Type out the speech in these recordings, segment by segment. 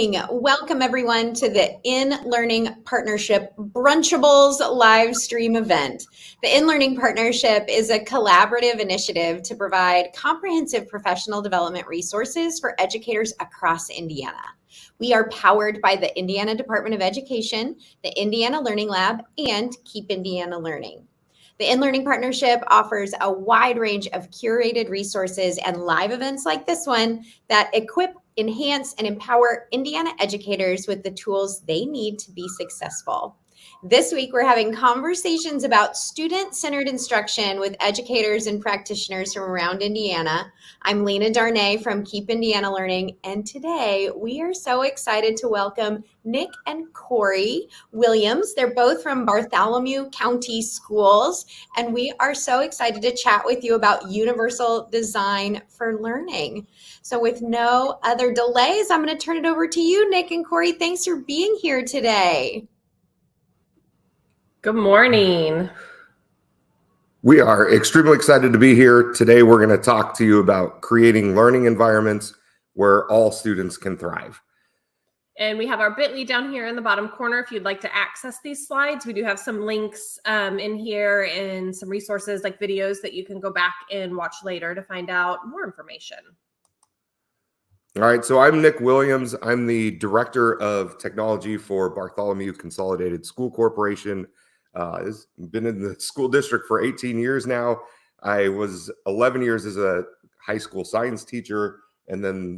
morning. Welcome everyone to the In-Learning Partnership Brunchables live stream event. The In-Learning Partnership is a collaborative initiative to provide comprehensive professional development resources for educators across Indiana. We are powered by the Indiana Department of Education, the Indiana Learning Lab, and Keep Indiana Learning. The In-Learning Partnership offers a wide range of curated resources and live events like this one that equip, enhance, and empower Indiana educators with the tools they need to be successful. This week, we're having conversations about student-centered instruction with educators and practitioners from around Indiana. I'm Lena Darnay from Keep Indiana Learning, and today we are so excited to welcome Nick and Corie Williams. They're both from Bartholomew County Schools, and we are so excited to chat with you about universal design for learning. So with no other delays, I'm going to turn it over to you, Nick and Corie. Thanks for being here today. Good morning. We are extremely excited to be here. Today, we're going to talk to you about creating learning environments where all students can thrive. And we have our bit.ly down here in the bottom corner. If you'd like to access these slides, we do have some links in here and some resources like videos that you can go back and watch later to find out more information. All right, so I'm Nick Williams. I'm the Director of Technology for Bartholomew Consolidated School Corporation. I've been in the school district for 18 years now. I was 11 years as a high school science teacher, and then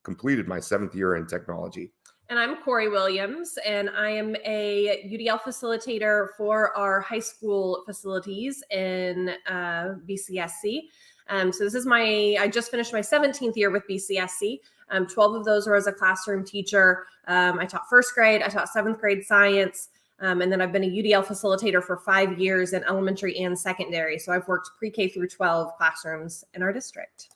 completed my 7th year in technology. And I'm Corie Williams, and I am a UDL facilitator for our high school facilities in BCSC. So this is I just finished my 17th year with BCSC. 12 of those were as a classroom teacher. I taught 1st grade, I taught 7th grade science, and then I've been a UDL facilitator for 5 years in elementary and secondary. So I've worked pre-K through 12 classrooms in our district.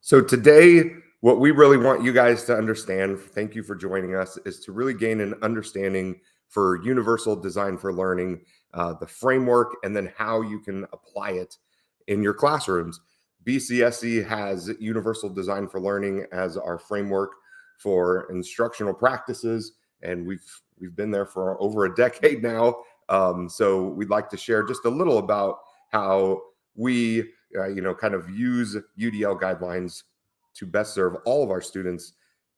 So today, what we really want you guys to understand, thank you for joining us, is to really gain an understanding for universal design for learning, the framework, and then how you can apply it in your classrooms. BCSC has Universal Design for Learning as our framework for instructional practices, and we've been there for over a decade now. So we'd like to share just a little about how we, kind of use UDL guidelines to best serve all of our students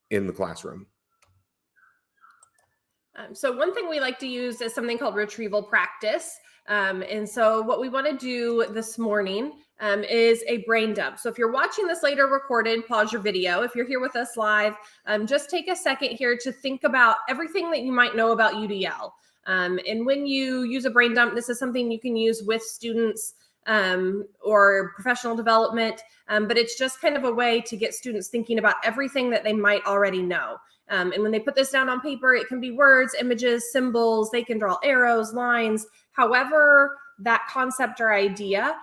in the classroom. So one thing we like to use is something called retrieval practice. And so what we want to do this morning is a brain dump. So if you're watching this later recorded, pause your video. If you're here with us live, just take a second here to think about everything that you might know about UDL. And when you use a brain dump, this is something you can use with students or professional development, but it's just kind of a way to get students thinking about everything that they might already know. And when they put this down on paper, it can be words, images, symbols, they can draw arrows, lines, however that concept or idea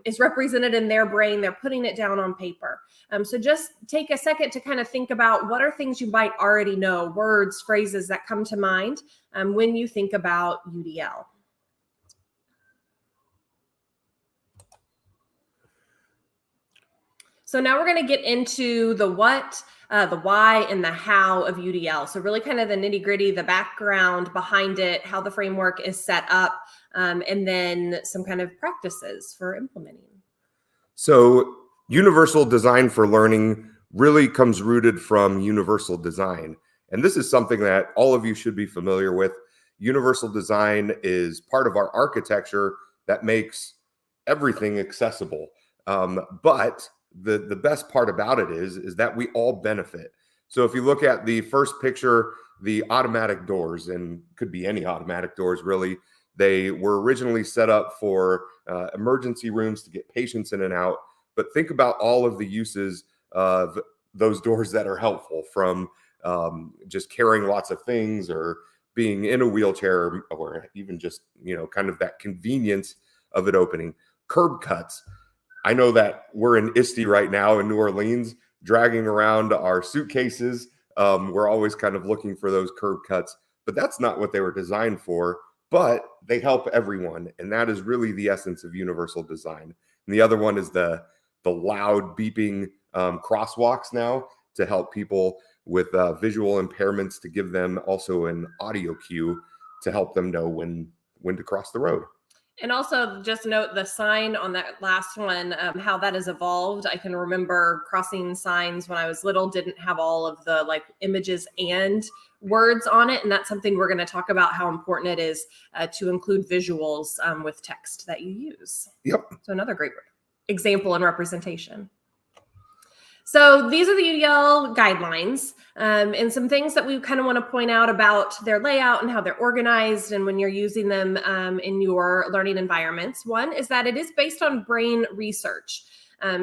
is represented in their brain, they're putting it down on paper. So just take a second to kind of think about what are things you might already know, words, phrases that come to mind when you think about UDL. So now we're going to get into the what, the why, and the how of UDL. So really kind of the nitty gritty, the background behind it, how the framework is set up, and then some kind of practices for implementing. So universal design for learning really comes rooted from universal design. And this is something that all of you should be familiar with. Universal design is part of our architecture that makes everything accessible. But the best part about it is that we all benefit. So if you look at the first picture, the automatic doors, and could be any automatic doors really, they were originally set up for emergency rooms to get patients in and out. But think about all of the uses of those doors that are helpful, from just carrying lots of things, or being in a wheelchair, or even just, kind of that convenience of it opening. Curb cuts. I know that we're in ISTE right now in New Orleans, dragging around our suitcases. We're always kind of looking for those curb cuts, but that's not what they were designed for, but they help everyone. And that is really the essence of universal design. And the other one is the loud beeping crosswalks now to help people with visual impairments to give them also an audio cue to help them know when to cross the road. And also just note the sign on that last one, how that has evolved. I can remember crossing signs when I was little, didn't have all of the like images and words on it. And that's something we're going to talk about, how important it is to include visuals with text that you use. Yep. So another great example and representation. So these are the UDL guidelines, and some things that we kind of want to point out about their layout and how they're organized and when you're using them in your learning environments. One is that it is based on brain research.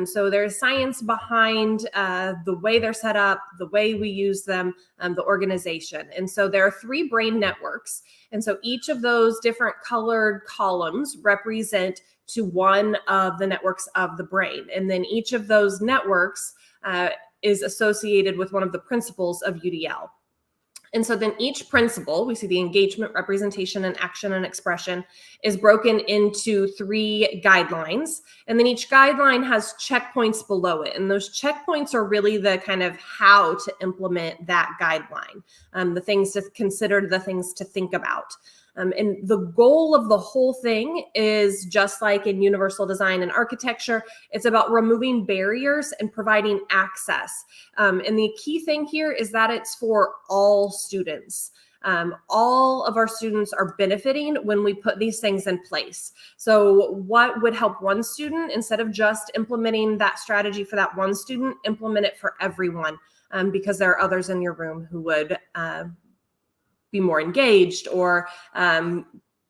So there's science behind the way they're set up, the way we use them, the organization. And so there are 3 brain networks. And so each of those different colored columns represent to one of the networks of the brain. And then each of those networks is associated with one of the principles of UDL. And so then each principle, we see the engagement, representation, and action and expression, is broken into 3 guidelines. And then each guideline has checkpoints below it. And those checkpoints are really the kind of how to implement that guideline, the things to consider, the things to think about. And the goal of the whole thing is just like in universal design and architecture, it's about removing barriers and providing access. And the key thing here is that it's for all students. All of our students are benefiting when we put these things in place. So what would help one student, instead of just implementing that strategy for that one student, implement it for everyone, because there are others in your room who would be more engaged or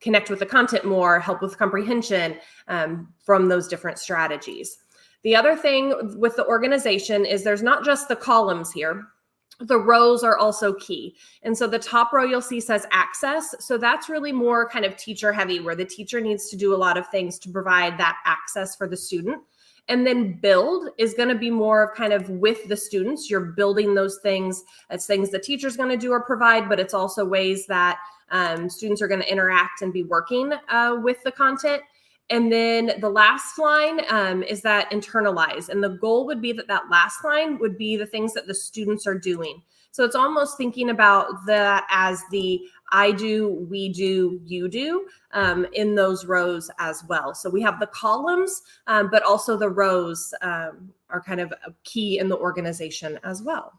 connect with the content more, help with comprehension from those different strategies. The other thing with the organization is there's not just the columns here. The rows are also key. And so the top row you'll see says access. So that's really more kind of teacher heavy, where the teacher needs to do a lot of things to provide that access for the student. And then build is going to be more of kind of with the students. You're building those things. It's things the teacher's going to do or provide, but it's also ways that students are going to interact and be working with the content. And then the last line is that internalize. And the goal would be that that last line would be the things that the students are doing. So it's almost thinking about that as the I do, we do, you do in those rows as well. So we have the columns, but also the rows are kind of key in the organization as well.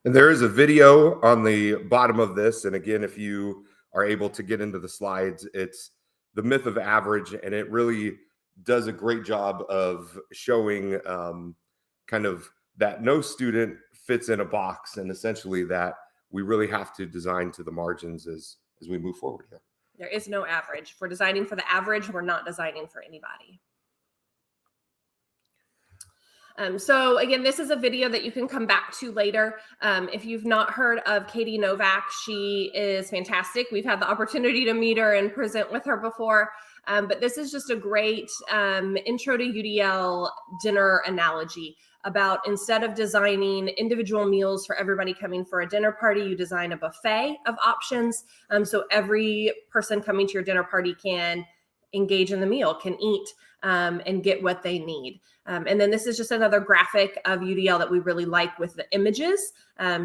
And there is a video on the bottom of this. And again, if you are able to get into the slides, it's the myth of average. And it really does a great job of showing kind of that no student fits in a box, and essentially that we really have to design to the margins as we move forward here. There is no average. If we're designing for the average, we're not designing for anybody. So again, this is a video that you can come back to later. If you've not heard of Katie Novak, she is fantastic. We've had the opportunity to meet her and present with her before. But this is just a great intro to UDL dinner analogy about, instead of designing individual meals for everybody coming for a dinner party, you design a buffet of options. So every person coming to your dinner party can engage in the meal, can eat and get what they need. And then this is just another graphic of UDL that we really like with the images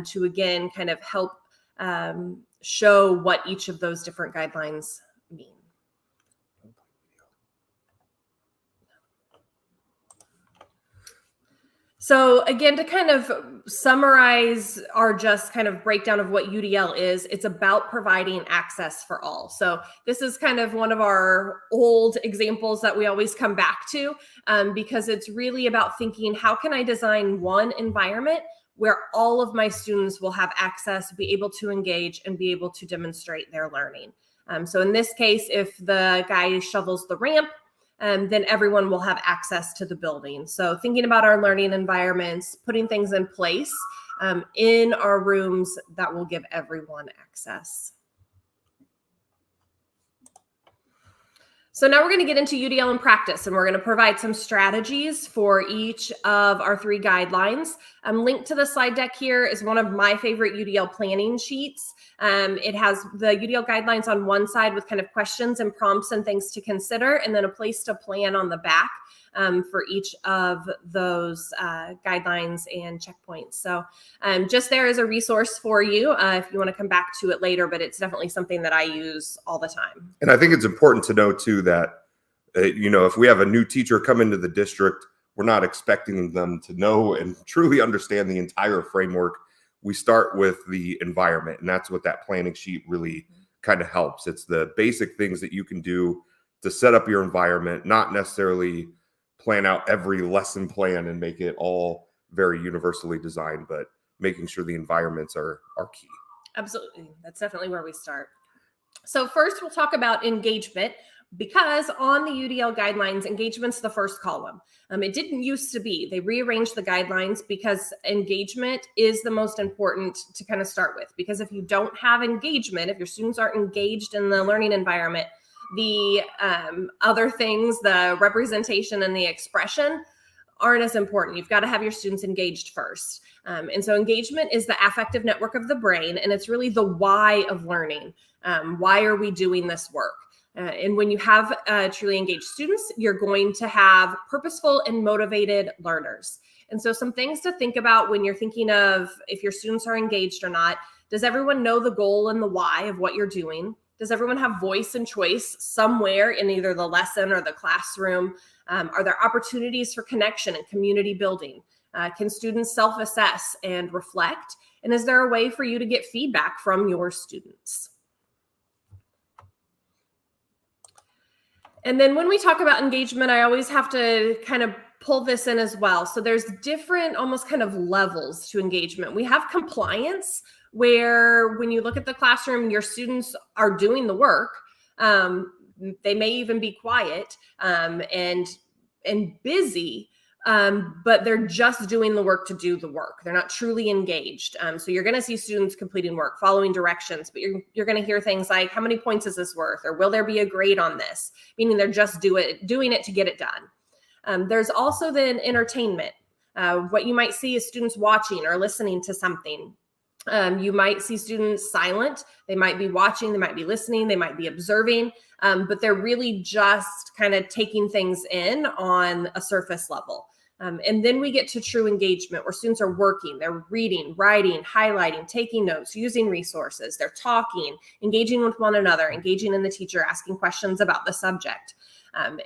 to, again, kind of help show what each of those different guidelines mean. So again, to kind of summarize our just kind of breakdown of what UDL is, it's about providing access for all. So this is kind of one of our old examples that we always come back to because it's really about thinking, how can I design one environment where all of my students will have access, be able to engage, and be able to demonstrate their learning. So in this case, if the guy shovels the ramp, then everyone will have access to the building. So thinking about our learning environments, putting things in place in our rooms that will give everyone access. So now we're going to get into UDL in practice, and we're going to provide some strategies for each of our 3 guidelines. Linked to the slide deck here is one of my favorite UDL planning sheets. It has the UDL guidelines on one side with kind of questions and prompts and things to consider, and then a place to plan on the back. for each of those guidelines and checkpoints. So just there as a resource for you if you want to come back to it later, but it's definitely something that I use all the time. And I think it's important to know too that, if we have a new teacher come into the district, we're not expecting them to know and truly understand the entire framework. We start with the environment, and that's what that planning sheet really kind of helps. It's the basic things that you can do to set up your environment, not necessarily plan out every lesson plan and make it all very universally designed, but making sure the environments are key. Absolutely. That's definitely where we start. So first we'll talk about engagement, because on the UDL guidelines, engagement's the first column. It didn't used to be. They rearranged the guidelines because engagement is the most important to kind of start with. Because if you don't have engagement, if your students aren't engaged in the learning environment, the other things, the representation and the expression, aren't as important. You've got to have your students engaged first. And so engagement is the affective network of the brain, and it's really the why of learning. Why are we doing this work? And when you have truly engaged students, you're going to have purposeful and motivated learners. And so some things to think about when you're thinking of if your students are engaged or not. Does everyone know the goal and the why of what you're doing? Does everyone have voice and choice somewhere in either the lesson or the classroom? Are there opportunities for connection and community building? Can students self-assess and reflect? And is there a way for you to get feedback from your students? And then when we talk about engagement, I always have to kind of pull this in as well. So there's different almost kind of levels to engagement. We have compliance, where when you look at the classroom, your students are doing the work. They may even be quiet and busy, but they're just doing the work to do the work. They're not truly engaged. So you're going to see students completing work, following directions, but you're going to hear things like, how many points is this worth? Or will there be a grade on this? Meaning they're just doing it to get it done. There's also then entertainment. What you might see is students watching or listening to something. You might see students silent. They might be watching, they might be listening, they might be observing, but they're really just kind of taking things in on a surface level. And then we get to true engagement, where students are working, they're reading, writing, highlighting, taking notes, using resources, they're talking, engaging with one another, engaging in the teacher, asking questions about the subject.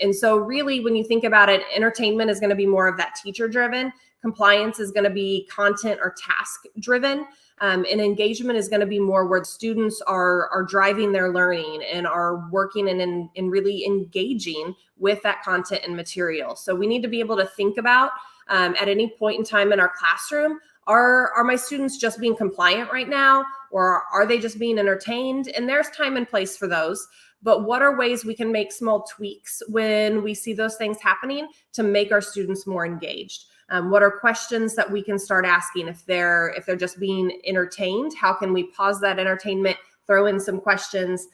And so really, when you think about it, entertainment is going to be more of that teacher-driven. Compliance is going to be content or task-driven. And engagement is going to be more where students are driving their learning and are working and really engaging with that content and material. So we need to be able to think about at any point in time in our classroom, are my students just being compliant right now, or are they just being entertained? And there's time and place for those. But what are ways we can make small tweaks when we see those things happening to make our students more engaged? What are questions that we can start asking if they're just being entertained? How can we pause that entertainment, throw in some questions,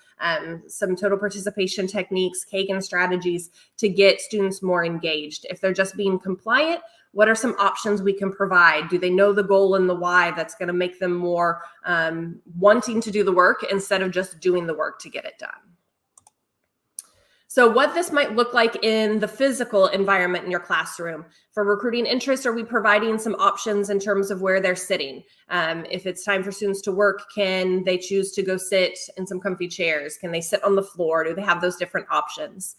some total participation techniques, Kagan strategies to get students more engaged? If they're just being compliant, what are some options we can provide? Do they know the goal and the why that's going to make them more wanting to do the work instead of just doing the work to get it done? So what this might look like in the physical environment in your classroom. For recruiting interest, are we providing some options in terms of where they're sitting? If it's time for students to work, can they choose to go sit in some comfy chairs? Can they sit on the floor? Do they have those different options?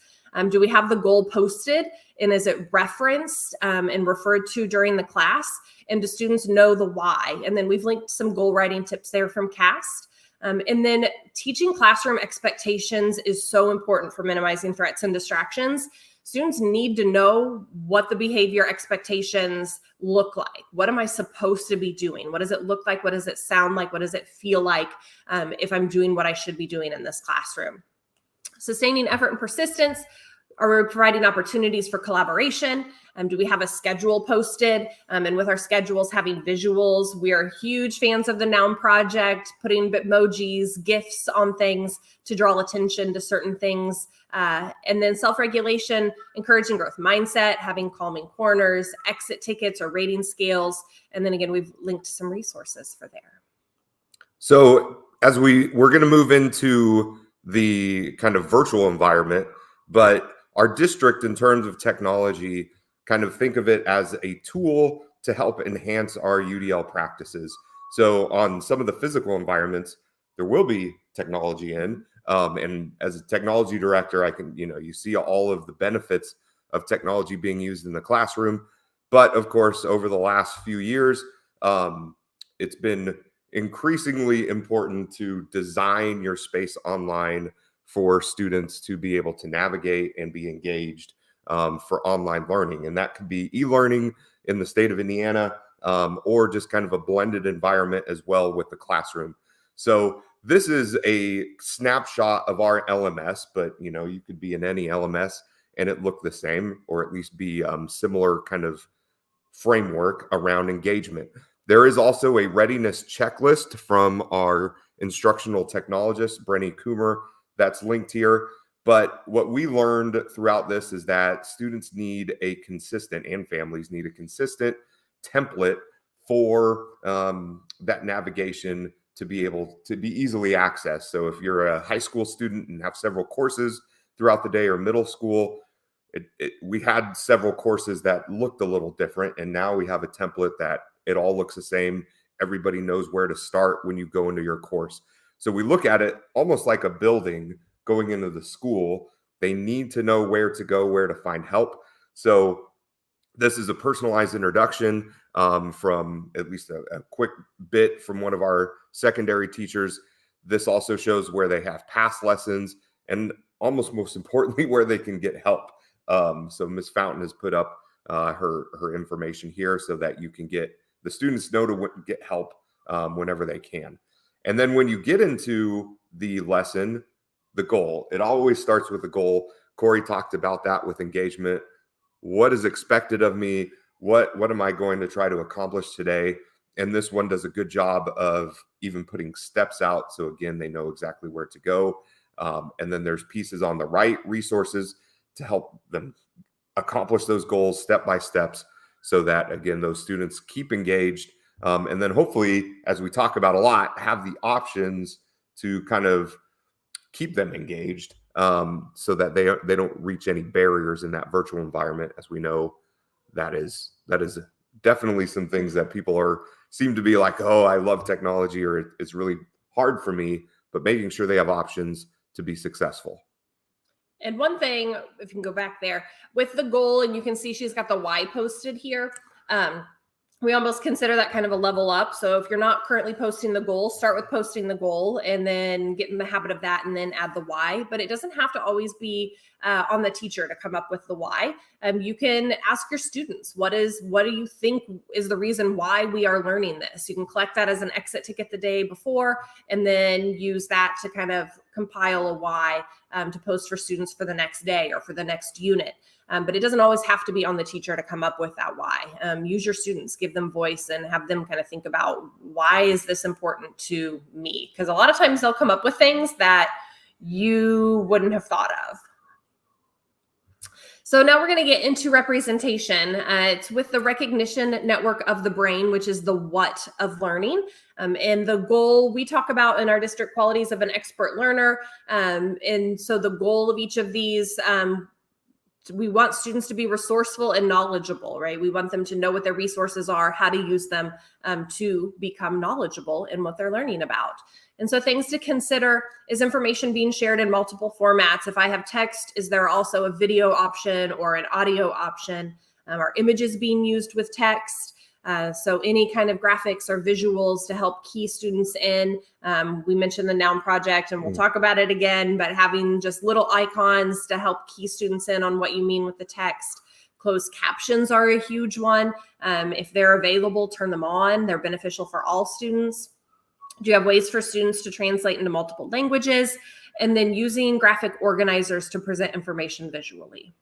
Do we have the goal posted, and is it referenced and referred to during the class? And do students know the why? And then we've linked some goal writing tips there from CAST. And then teaching classroom expectations is so important for minimizing threats and distractions. Students need to know what the behavior expectations look like. What am I supposed to be doing? What does it look like? What does it sound like? What does it feel like if I'm doing what I should be doing in this classroom? Sustaining effort and persistence. Are we providing opportunities for collaboration? Do we have a schedule posted? And with our schedules having visuals, we are huge fans of the Noun Project, putting emojis, GIFs on things to draw attention to certain things. And then self-regulation, encouraging growth mindset, having calming corners, exit tickets or rating scales. And then again, we've linked some resources for there. So as we're going to move into the kind of virtual environment, but our district, in terms of technology, kind of think of it as a tool to help enhance our UDL practices. So on some of the physical environments, there will be technology in. And as a technology director, I can, you see all of the benefits of technology being used in the classroom. But of course, over the last few years, it's been increasingly important to design your space online for students to be able to navigate and be engaged for online learning. And that could be e-learning in the state of Indiana, or just kind of a blended environment as well with the classroom. So this is a snapshot of our LMS, but you could be in any LMS and it look the same, or at least be similar kind of framework around engagement. There is also a readiness checklist from our instructional technologist, Brenny Coomer, that's linked here. But what we learned throughout this is that students need a consistent, and families need a consistent template for that navigation to be able to be easily accessed. So if you're a high school student and have several courses throughout the day, or middle school, we had several courses that looked a little different, and now we have a template that it all looks the same. Everybody knows where to start when you go into your course. So we look at it almost like a building going into the school. They need to know where to go, where to find help. So this is a personalized introduction from at least a quick bit from one of our secondary teachers. This also shows where they have past lessons, and almost most importantly, where they can get help. So Ms. Fountain has put up her information here so that you can get the students know to get help whenever they can. And then when you get into the lesson, the goal, it always starts with a goal. Corie talked about that with engagement. What is expected of me? What am I going to try to accomplish today? And this one does a good job of even putting steps out. So again, they know exactly where to go. And then there's pieces on the right, resources to help them accomplish those goals step by steps, so that, again, those students keep engaged. And then hopefully, as we talk about a lot, have the options to kind of keep them engaged, so that they don't reach any barriers in that virtual environment. As we know, that is definitely some things that people seem to be like, oh, I love technology, or it's really hard for me, but making sure they have options to be successful. And one thing, if you can go back there with the goal, and you can see she's got the Y posted here. We almost consider that kind of a level up. So if you're not currently posting the goal, start with posting the goal and then get in the habit of that, and then add the why. But it doesn't have to always be on the teacher to come up with the why. You can ask your students, what do you think is the reason why we are learning this? You can collect that as an exit ticket the day before, and then use that to kind of compile a why to post for students for the next day or for the next unit. But it doesn't always have to be on the teacher to come up with that why. Use your students, give them voice, and have them kind of think about, why is this important to me? Because a lot of times they'll come up with things that you wouldn't have thought of. So now we're going to get into representation. It's with the recognition network of the brain, which is the what of learning. And the goal we talk about in our district, qualities of an expert learner. And so the goal of each of these, we want students to be resourceful and knowledgeable, right? We want them to know what their resources are, how to use them to become knowledgeable in what they're learning about. And so things to consider: is information being shared in multiple formats? If I have text, is there also a video option or an audio option? Are images being used with text? So any kind of graphics or visuals to help key students in. We mentioned the Noun Project, and we'll talk about it again, but having just little icons to help key students in on what you mean with the text. Closed captions are a huge one. If they're available, turn them on. They're beneficial for all students. Do you have ways for students to translate into multiple languages? And then using graphic organizers to present information visually.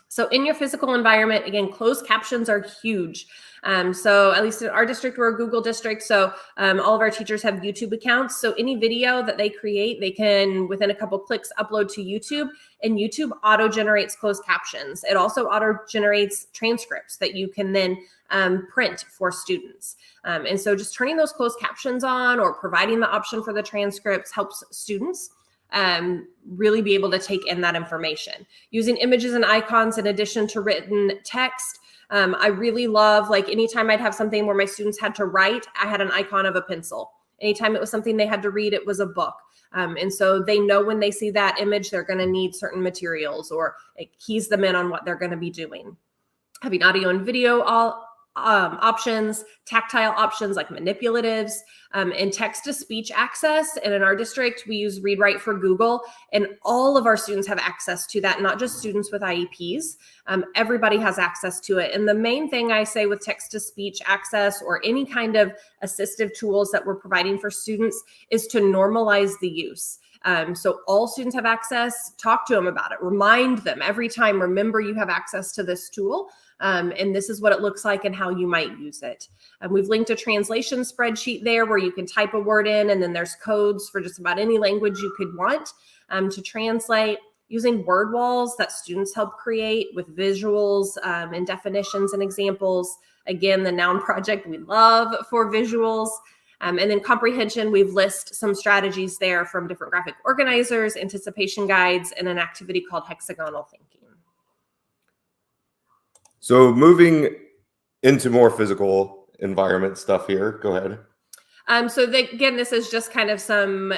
So in your physical environment, again, closed captions are huge. So at least in our district, we're a Google district. So all of our teachers have YouTube accounts. So any video that they create, they can, within a couple clicks, upload to YouTube, and YouTube auto-generates closed captions. It also auto-generates transcripts that you can then print for students. And so just turning those closed captions on, or providing the option for the transcripts, helps students. really be able to take in that information. Using images and icons in addition to written text. I really love, like, anytime I'd have something where my students had to write, I had an icon of a pencil. Anytime it was something they had to read, it was a book. And so they know when they see that image, they're going to need certain materials, or it keys them in on what they're going to be doing. Having audio and video options, tactile options like manipulatives, and text-to-speech access. And in our district, we use Read Write for Google, and all of our students have access to that, not just students with IEPs. Everybody has access to it. And the main thing I say with text-to-speech access or any kind of assistive tools that we're providing for students is to normalize the use. So all students have access. Talk to them about it. Remind them every time, remember you have access to this tool. And this is what it looks like and how you might use it. We've linked a translation spreadsheet there where you can type a word in, and then there's codes for just about any language you could want to translate, using word walls that students help create with visuals and definitions and examples. Again, the Noun Project we love for visuals. And then comprehension, we've listed some strategies there from different graphic organizers, anticipation guides, and an activity called hexagonal thinking. So moving into more physical environment stuff here, go ahead. Again, this is just kind of some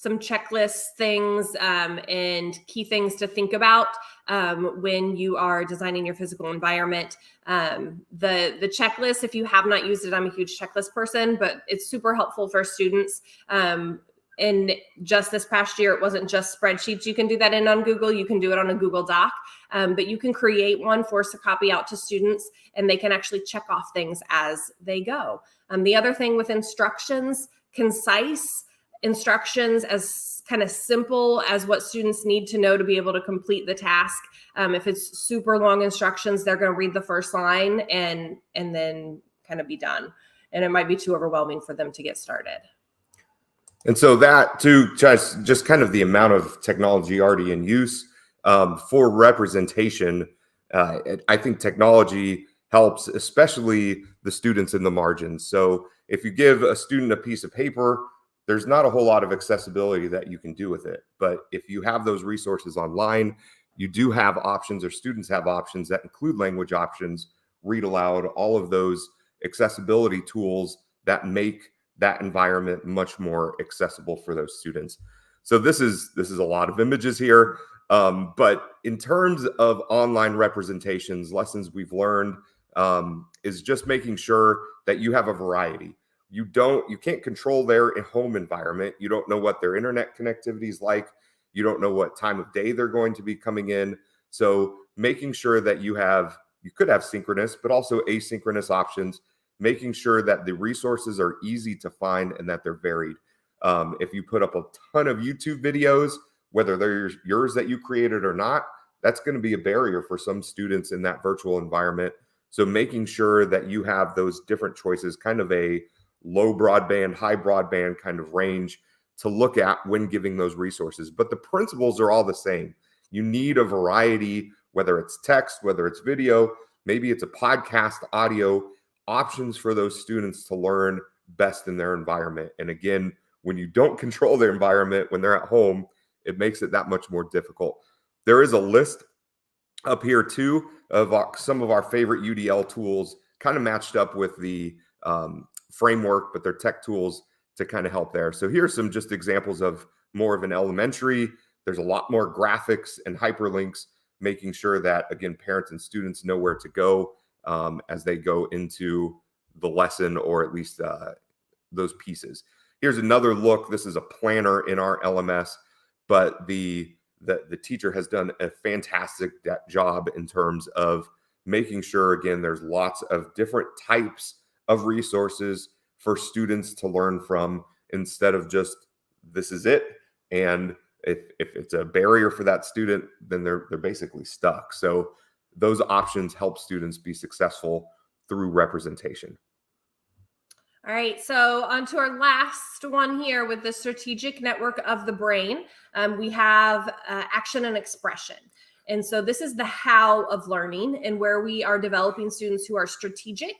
checklist things and key things to think about when you are designing your physical environment. The checklist, if you have not used it, I'm a huge checklist person, but it's super helpful for students. And just this past year, it wasn't just spreadsheets. You can do that on Google. You can do it on a Google Doc, but you can create one, force a copy out to students, and they can actually check off things as they go. The other thing with instructions, concise instructions, as kind of simple as what students need to know to be able to complete the task. If it's super long instructions, they're going to read the first line and then kind of be done. And it might be too overwhelming for them to get started. And so that too, just kind of the amount of technology already in use for representation. I think technology helps, especially the students in the margins. So if you give a student a piece of paper, there's not a whole lot of accessibility that you can do with it. But if you have those resources online, you do have options, or students have options that include language options, read aloud, all of those accessibility tools that make that environment much more accessible for those students. So this is a lot of images here. But in terms of online representations, lessons we've learned is just making sure that you have a variety. You can't control their home environment. You don't know what their internet connectivity is like. You don't know what time of day they're going to be coming in. So making sure that you could have synchronous, but also asynchronous options, making sure that the resources are easy to find and that they're varied. If you put up a ton of YouTube videos, whether they're yours that you created or not, that's going to be a barrier for some students in that virtual environment. So making sure that you have those different choices, kind of a low broadband, high broadband kind of range to look at when giving those resources. But the principles are all the same. You need a variety, whether it's text, whether it's video, maybe it's a podcast, audio, options for those students to learn best in their environment. And again, when you don't control their environment, when they're at home, it makes it that much more difficult. There is a list up here too of some of our favorite UDL tools, kind of matched up with the framework, but they're tech tools to kind of help there. So here's some just examples of more of an elementary. There's a lot more graphics and hyperlinks, making sure that, again, parents and students know where to go as they go into the lesson, or at least those pieces. Here's another look. This is a planner in our LMS, but the teacher has done a fantastic job in terms of making sure, again, there's lots of different types of resources for students to learn from, instead of just this is it. And if it's a barrier for that student, then they're basically stuck. So those options help students be successful through representation. All right, so on to our last one here with the strategic network of the brain. We have action and expression. And so this is the how of learning, and where we are developing students who are strategic,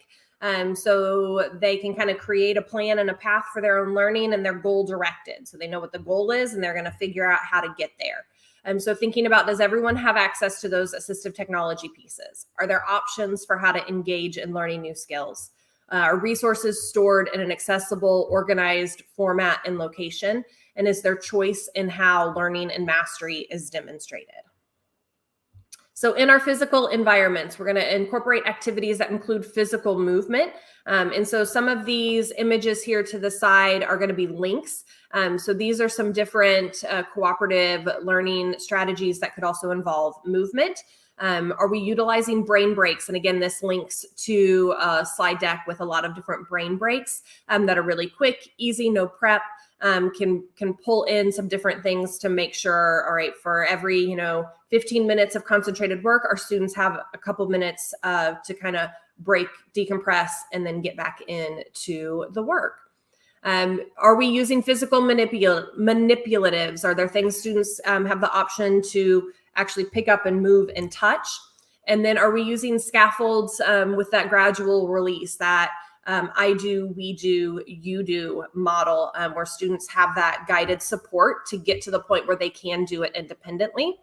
So they can kind of create a plan and a path for their own learning, and they're goal directed. So they know what the goal is and they're going to figure out how to get there. So thinking about, does everyone have access to those assistive technology pieces? Are there options for how to engage in learning new skills? Are resources stored in an accessible, organized format and location? And is there choice in how learning and mastery is demonstrated? So in our physical environments, we're going to incorporate activities that include physical movement. And so some of these images here to the side are going to be links. So these are some different cooperative learning strategies that could also involve movement. Are we utilizing brain breaks? And again, this links to a slide deck with a lot of different brain breaks that are really quick, easy, no prep. Can pull in some different things to make sure, all right, for every 15 minutes of concentrated work, our students have a couple minutes to kind of break, decompress, and then get back into the work. Are we using physical manipulatives? Are there things students have the option to actually pick up and move and touch? And then are we using scaffolds with that gradual release, that I do, we do, you do model, where students have that guided support to get to the point where they can do it independently?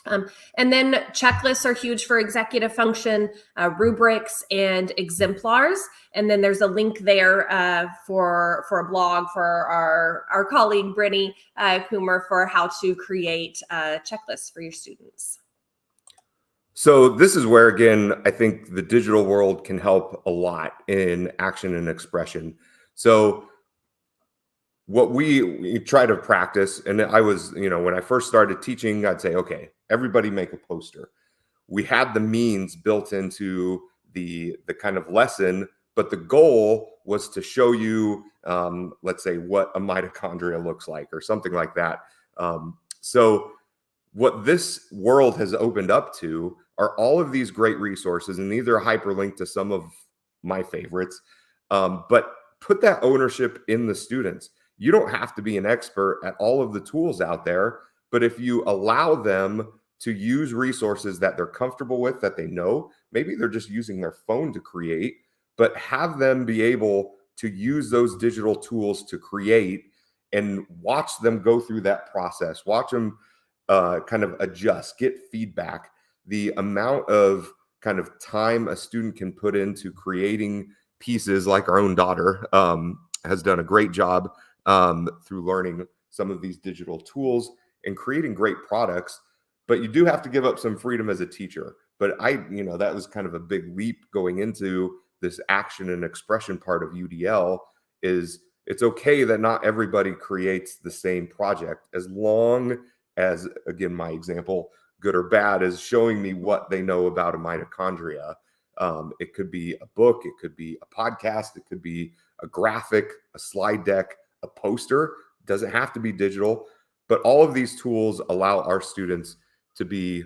And then checklists are huge for executive function, rubrics, and exemplars. And then there's a link there for a blog for our colleague, Brittany Coomer, for how to create checklists for your students. So this is where, again, I think the digital world can help a lot in action and expression. So what we try to practice, and I was, when I first started teaching, I'd say, okay, everybody make a poster. We had the means built into the kind of lesson, but the goal was to show you, let's say, what a mitochondria looks like or something like that. So what this world has opened up to are all of these great resources, and these are hyperlinked to some of my favorites, but put that ownership in the students. You don't have to be an expert at all of the tools out there, but if you allow them to use resources that they're comfortable with, that they know, maybe they're just using their phone to create, but have them be able to use those digital tools to create, and watch them go through that process, watch them kind of adjust, get feedback. The amount of kind of time a student can put into creating pieces, like our own daughter has done a great job through learning some of these digital tools and creating great products. But you do have to give up some freedom as a teacher. But that was kind of a big leap going into this action and expression part of UDL, is it's okay that not everybody creates the same project, as long as, again, my example, good or bad, is showing me what they know about a mitochondria. It could be a book, it could be a podcast, it could be a graphic, a slide deck, a poster. It doesn't have to be digital, but all of these tools allow our students to be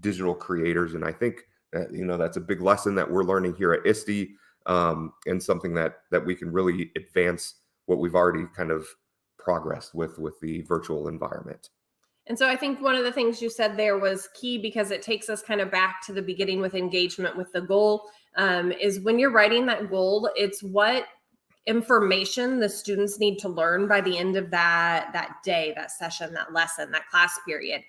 digital creators. And I think that, that's a big lesson that we're learning here at ISTE, and something that we can really advance what we've already kind of progressed with the virtual environment. And so I think one of the things you said there was key, because it takes us kind of back to the beginning with engagement with the goal, is when you're writing that goal, it's what information the students need to learn by the end of that day, that session, that lesson, that class period,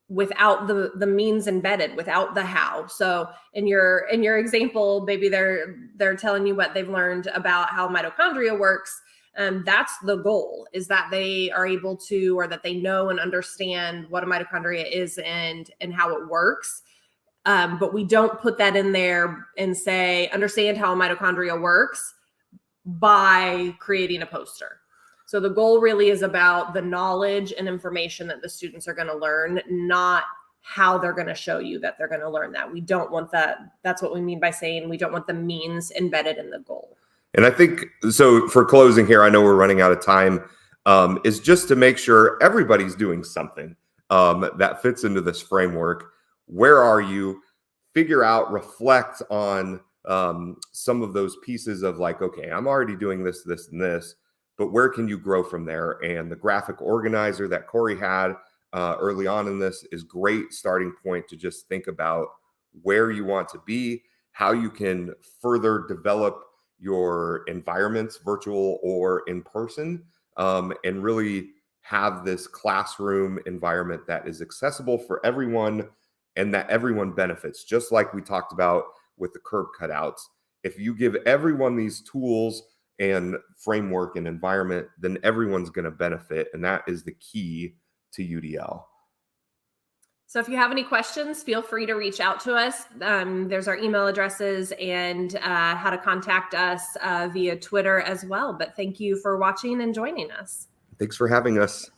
without the means embedded, without the how. So in your example, maybe they're telling you what they've learned about how mitochondria works. That's the goal, is that they are able to, or that they know and understand what a mitochondria is and how it works. But we don't put that in there and say, understand how a mitochondria works by creating a poster. So the goal really is about the knowledge and information that the students are going to learn, not how they're going to show you that they're going to learn that. We don't want that. That's what we mean by saying we don't want the means embedded in the goal. And I think, so for closing here, I know we're running out of time, is just to make sure everybody's doing something that fits into this framework. Where are you? Figure out, reflect on some of those pieces of, like, okay, I'm already doing this, this, and this, but where can you grow from there? And the graphic organizer that Corie had early on in this is great starting point to just think about where you want to be, how you can further develop your environments, virtual or in person, and really have this classroom environment that is accessible for everyone and that everyone benefits, just like we talked about with the curb cutouts. If you give everyone these tools and framework and environment, then everyone's going to benefit. And that is the key to UDL. So if you have any questions, feel free to reach out to us. There's our email addresses and how to contact us via Twitter as well. But thank you for watching and joining us. Thanks for having us.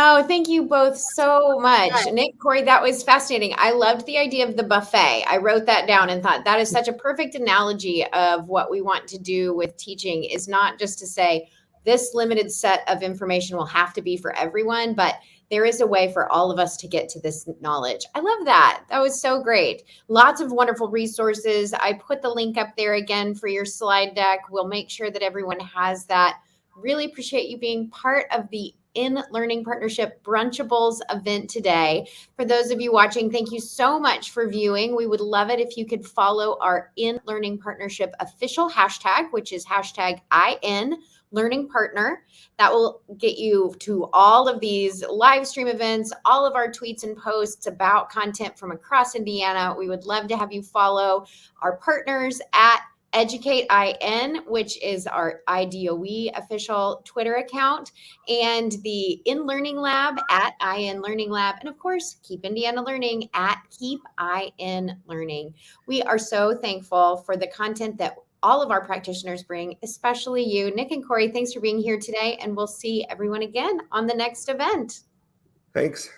Oh, thank you both so much. Nick, Corie, that was fascinating. I loved the idea of the buffet. I wrote that down and thought that is such a perfect analogy of what we want to do with teaching, is not just to say this limited set of information will have to be for everyone, but there is a way for all of us to get to this knowledge. I love that. That was so great. Lots of wonderful resources. I put the link up there again for your slide deck. We'll make sure that everyone has that. Really appreciate you being part of the In Learning Partnership Brunchables event today. For those of you watching, thank you so much for viewing. We would love it if you could follow our In Learning Partnership official hashtag, which is hashtag IN Learning Partner. That will get you to all of these live stream events, all of our tweets and posts about content from across Indiana. We would love to have you follow our partners at Educate IN, which is our IDOE official Twitter account, and the In Learning Lab at IN Learning Lab, and of course, Keep Indiana Learning at Keep IN Learning. We are so thankful for the content that all of our practitioners bring, especially you. Nick and Corie, thanks for being here today, and we'll see everyone again on the next event. Thanks.